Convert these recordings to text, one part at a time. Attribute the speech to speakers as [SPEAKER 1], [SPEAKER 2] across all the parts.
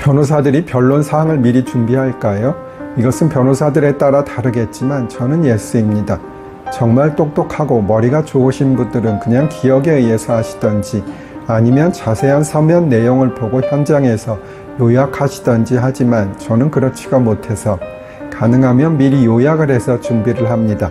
[SPEAKER 1] 변호사들이 변론 사항을 미리 준비할까요? 이것은 변호사들에 따라 다르겠지만 저는 예스입니다. 정말 똑똑하고 머리가 좋으신 분들은 그냥 기억에 의해서 하시던지 아니면 자세한 서면 내용을 보고 현장에서 요약하시던지 하지만 저는 그렇지가 못해서 가능하면 미리 요약을 해서 준비를 합니다.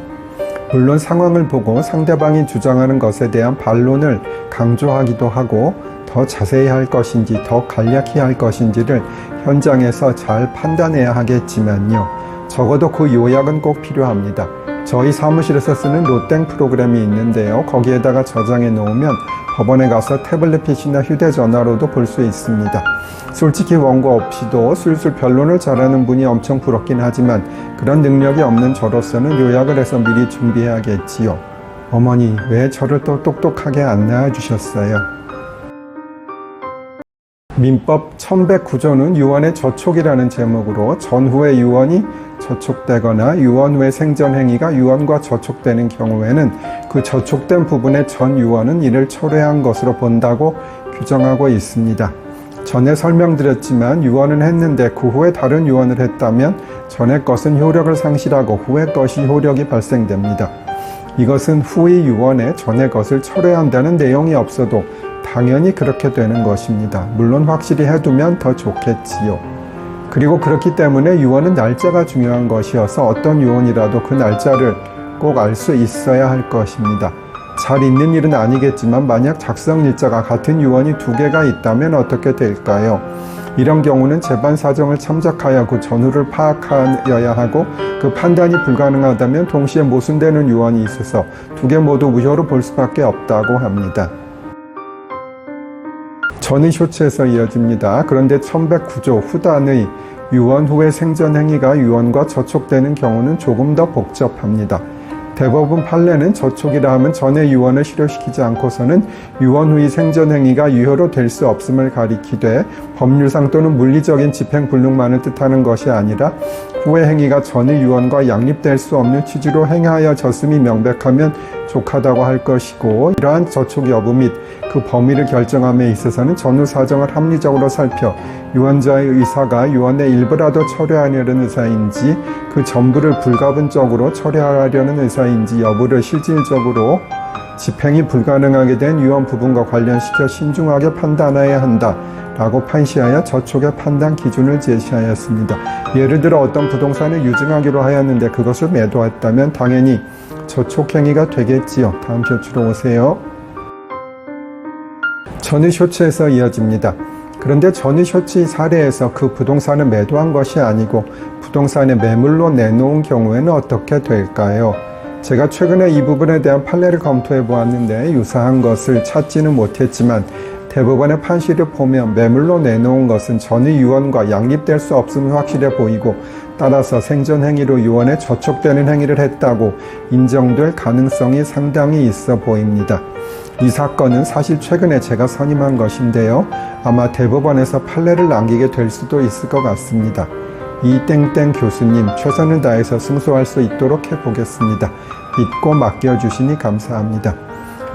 [SPEAKER 1] 물론 상황을 보고 상대방이 주장하는 것에 대한 반론을 강조하기도 하고 더 자세히 할 것인지 더 간략히 할 것인지를 현장에서 잘 판단해야 하겠지만요. 적어도 그 요약은 꼭 필요합니다. 저희 사무실에서 쓰는 노땡 프로그램이 있는데요. 거기에다가 저장해 놓으면 법원에 가서 태블릿 PC나 휴대전화로도 볼 수 있습니다. 솔직히 원고 없이도 술술 변론을 잘하는 분이 엄청 부럽긴 하지만 그런 능력이 없는 저로서는 요약을 해서 미리 준비해야겠지요. 어머니, 왜 저를 또 똑똑하게 안 낳아주셨어요? 민법 1109조는 유언의 저촉이라는 제목으로 전후의 유언이 저촉되거나 유언 후의 생전행위가 유언과 저촉되는 경우에는 그 저촉된 부분의 전 유언은 이를 철회한 것으로 본다고 규정하고 있습니다. 전에 설명드렸지만 유언은 했는데 그 후에 다른 유언을 했다면 전의 것은 효력을 상실하고 후의 것이 효력이 발생됩니다. 이것은 후의 유언에 전의 것을 철회한다는 내용이 없어도 당연히 그렇게 되는 것입니다. 물론 확실히 해두면 더 좋겠지요. 그리고 그렇기 때문에 유언은 날짜가 중요한 것이어서 어떤 유언이라도 그 날짜를 꼭 알 수 있어야 할 것입니다. 잘 있는 일은 아니겠지만 만약 작성 일자가 같은 유언이 두 개가 있다면 어떻게 될까요? 이런 경우는 재반 사정을 참작하여 그 전후를 파악하여야 하고 그 판단이 불가능하다면 동시에 모순되는 유언이 있어서 두 개 모두 무효로 볼 수밖에 없다고 합니다. 전의 쇼츠에서 이어집니다. 그런데 1109조 후단의 유언 후의 생전행위가 유언과 저촉되는 경우는 조금 더 복잡합니다. 대법원 판례는 저촉이라 하면 전의 유언을 실효시키지 않고서는 유언 후의 생전행위가 유효로 될 수 없음을 가리키되 법률상 또는 물리적인 집행불능만을 뜻하는 것이 아니라 후의 행위가 전의 유언과 양립될 수 없는 취지로 행하여졌음이 명백하면 족하다고 할 것이고 이러한 저촉 여부 및 그 범위를 결정함에 있어서는 전후 사정을 합리적으로 살펴 유언자의 의사가 유언의 일부라도 철회하려는 의사인지 그 전부를 불가분적으로 철회하려는 의사인지 여부를 실질적으로 집행이 불가능하게 된 유언 부분과 관련시켜 신중하게 판단해야 한다 라고 판시하여 저촉의 판단 기준을 제시하였습니다. 예를 들어 어떤 부동산을 유증하기로 하였는데 그것을 매도했다면 당연히 저촉 행위가 되겠지요. 다음 쇼츠로 오세요. 전의 쇼츠에서 이어집니다. 그런데 전의 쇼츠의 사례에서 그 부동산을 매도한 것이 아니고 부동산의 매물로 내놓은 경우에는 어떻게 될까요? 제가 최근에 이 부분에 대한 판례를 검토해 보았는데 유사한 것을 찾지는 못했지만 대법원의 판시를 보면 매물로 내놓은 것은 전의 유언과 양립될 수 없음을 확실해 보이고 따라서 생전행위로 유언에 저촉되는 행위를 했다고 인정될 가능성이 상당히 있어 보입니다. 이 사건은 사실 최근에 제가 선임한 것인데요. 아마 대법원에서 판례를 남기게 될 수도 있을 것 같습니다. 이 땡땡 교수님 최선을 다해서 승소할 수 있도록 해보겠습니다. 믿고 맡겨주시니 감사합니다.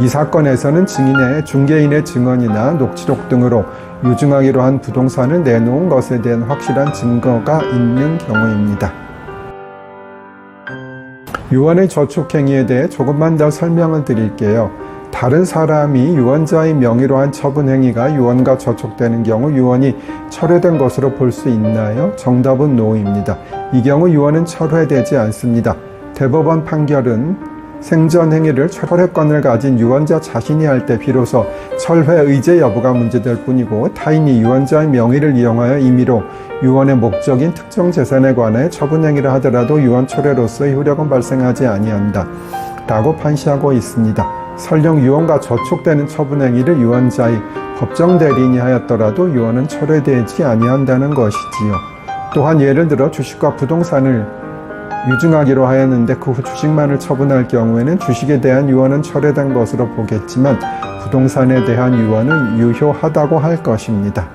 [SPEAKER 1] 이 사건에서는 증인의 중개인의 증언이나 녹취록 등으로 유증하기로 한 부동산을 내놓은 것에 대한 확실한 증거가 있는 경우입니다. 유언의 저촉행위에 대해 조금만 더 설명을 드릴게요. 다른 사람이 유언자의 명의로 한 처분행위가 유언과 저촉되는 경우 유언이 철회된 것으로 볼 수 있나요? 정답은 노입니다. 이 경우 유언은 철회되지 않습니다. 대법원 판결은 생전행위를 철회권을 가진 유언자 자신이 할 때 비로소 철회 의제 여부가 문제될 뿐이고 타인이 유언자의 명의를 이용하여 임의로 유언의 목적인 특정 재산에 관해 처분행위를 하더라도 유언 철회로서의 효력은 발생하지 아니한다 라고 판시하고 있습니다. 설령 유언과 저촉되는 처분행위를 유언자의 법정 대리인이 하였더라도 유언은 철회되지 아니한다는 것이지요. 또한 예를 들어 주식과 부동산을 유증하기로 하였는데 그 후 주식만을 처분할 경우에는 주식에 대한 유언은 철회된 것으로 보겠지만 부동산에 대한 유언은 유효하다고 할 것입니다.